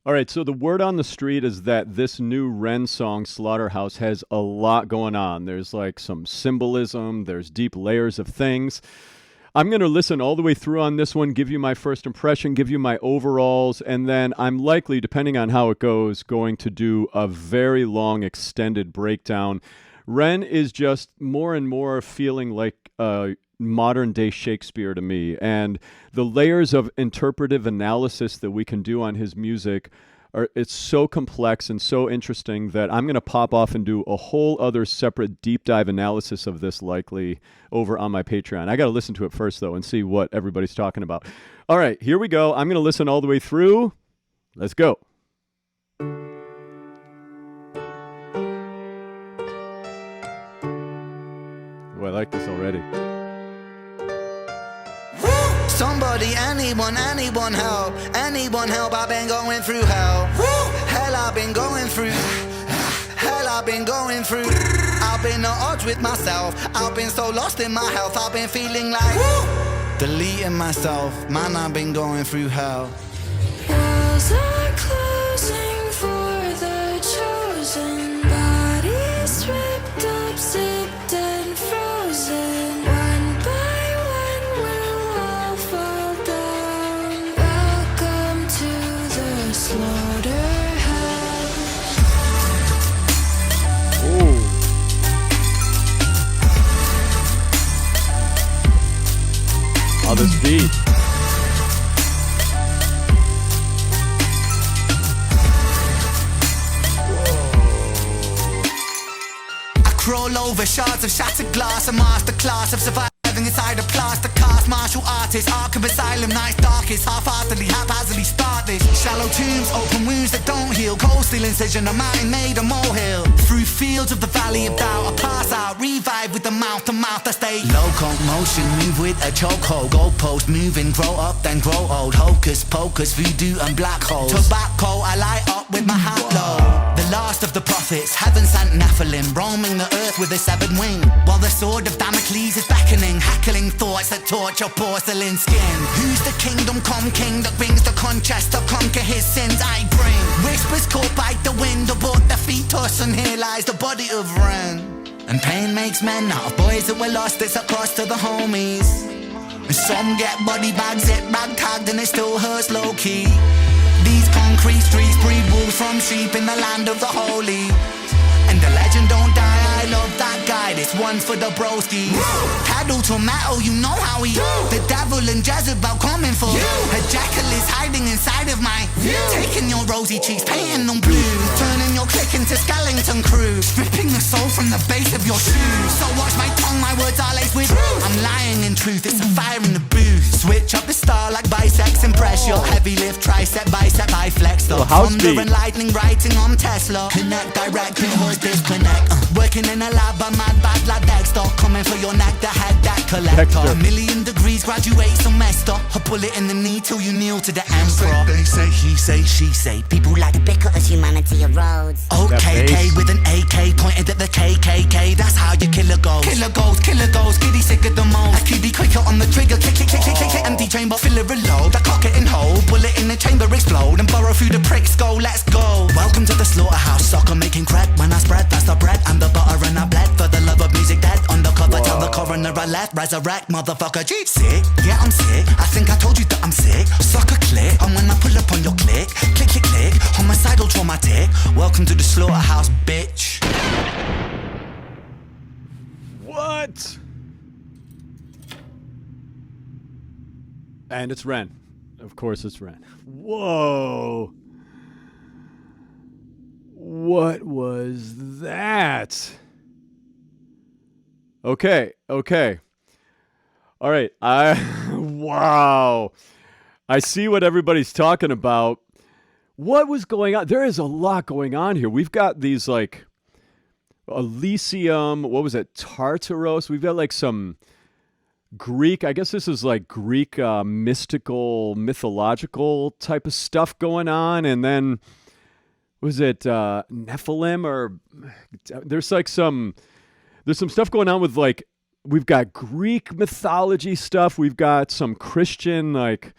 All right, so the word on the street is that this new Ren song, Slaughterhouse, has a lot going on. There's like some symbolism, there's deep layers of things. I'm going to listen all the way through on this one, give you my first impression, give you my overalls, and then I'm likely, depending on how it goes, going to do a very long, extended breakdown. Ren is just more and more feeling like modern day Shakespeare to me. And the layers of interpretive analysis that we can do on his music it's so complex and so interesting that I'm going to pop off and do a whole other separate deep dive analysis of this likely over on my Patreon. I got to listen to it first though and see what everybody's talking about. All right, here we go. I'm going to listen all the way through. Let's go. Oh, I like this already. Somebody, anyone help. Anyone help, I've been going through hell. Hell, I've been going through. Hell, I've been going through. I've been at odds with myself. I've been so lost in my health. I've been feeling like deleting myself. Man, I've been going through hell. Walls are closing for the chosen. Bodies ripped up, zipped and frozen. One by one we'll all fall down. Welcome to the slaughterhouse. Ooh. Oh, this beat. Crawl over shards of shattered glass, a masterclass of surviving inside a plaster cast. Martial artist, Arkham Asylum, night's darkest. Half-heartedly, haphazardly start this. Shallow tombs, open wounds that don't heal. Cold steel incision, a mountain made a molehill. Through fields of the valley of doubt, I pass out, revive with the mouth to mouth. I stay locomotion, move with a chokehold. Goalpost moving, grow up then grow old. Hocus pocus, voodoo and black holes. Tobacco, I light up with my hat low. The last of the prophets, heaven sent Nephilim, roaming the earth with a severed wing. While the sword of Damocles is beckoning, hackling thoughts that torture porcelain skin. Who's the kingdom come king that brings the contrast to conquer his sins I bring? Whispers caught by the wind aboard the fetus, and here lies the body of Ren. And pain makes men out of boys that were lost, it's across to the homies. And some get body bags, it rag tagged, and it still hurts low key. These concrete streets breed wolves from sheep in the land of the holy. And the legend don't die, I love that guy, this one's for the broski. Pedal to metal, you know how he the devil and Jezebel coming for a jackal is hiding inside of my taking your rosy cheeks, painting them blue, turning your clique into skeleton crew, stripping the soul from the base of your shoes. So watch my tongue, my words are laced with I'm lying in truth, it's a fire in the booth. Switch up the star like bisex, impress your heavy lift, tricep, bicep, I flex the thunder and lightning writing on Tesla. Connect direct, pinholes disconnect. Working in a lab, a mad bad lad Dexter, coming for your neck, the head that collector. A million degrees, graduate semester. A bullet in the knee till you kneel to the emperor. They say, he say, she say. People like to bicker as humanity erodes. OKK with an AK pointed at the KKK. That's how you kill a ghost. Killer ghost, giddy sick of the most. A kiddie quicker on the trigger, click, click, click, click, click, click. Empty chamber, fill it, reload. I cock it and hold, bullet in the chamber, explode. And burrow through the pricks, go, let's go. Welcome to the slaughterhouse, sucker making crack. When I spread, that's the bread and the butter and I bled. For the love of music dead, undercover, tell the coroner I left. Resurrect, motherfucker, G. Sick, yeah I'm sick. I think I told you that I'm sick. Sucker click, and when I pull up on your click, click, click, click. Homicidal, traumatic. Welcome to the slaughterhouse, bitch. What? And it's Ren. Of course it's Ren. Whoa. What was that? Okay. All right. Wow. I see what everybody's talking about. What was going on? There is a lot going on here. We've got these like Elysium, what was it? Tartaros. We've got like some Greek, I guess this is like Greek mystical, mythological type of stuff going on. And then was it Nephilim or there's some stuff going on with like, we've got Greek mythology stuff. We've got some Christian like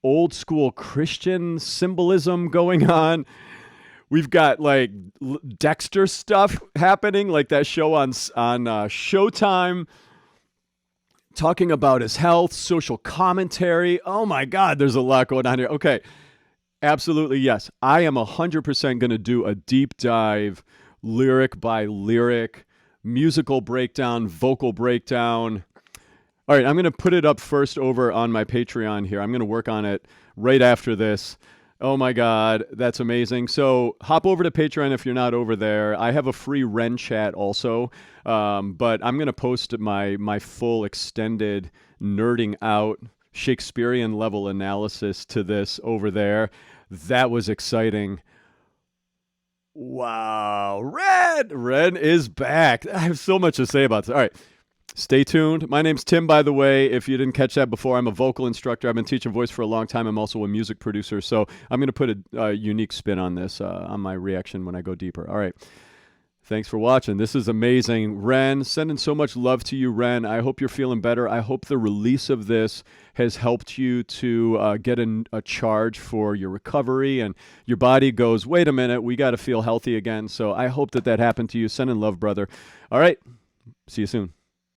old school Christian symbolism going on. We've got like Dexter stuff happening, like that show on Showtime, talking about his health, social commentary. Oh my God, there's a lot going on here. Okay, absolutely yes. I am 100% going to do a deep dive, lyric by lyric, musical breakdown, vocal breakdown. All right, I'm going to put it up first over on my Patreon here. I'm going to work on it right after this. Oh my God, that's amazing. So hop over to Patreon if you're not over there. I have a free Ren chat also, but I'm going to post my full extended nerding out Shakespearean level analysis to this over there. That was exciting. Wow, Ren is back. I have so much to say about this. All right. Stay tuned. My name's Tim, by the way. If you didn't catch that before, I'm a vocal instructor. I've been teaching voice for a long time. I'm also a music producer. So I'm going to put a unique spin on this, on my reaction when I go deeper. All right. Thanks for watching. This is amazing. Ren, sending so much love to you, Ren. I hope you're feeling better. I hope the release of this has helped you to get a charge for your recovery and your body goes, wait a minute, we got to feel healthy again. So I hope that happened to you. Sending love, brother. All right. See you soon.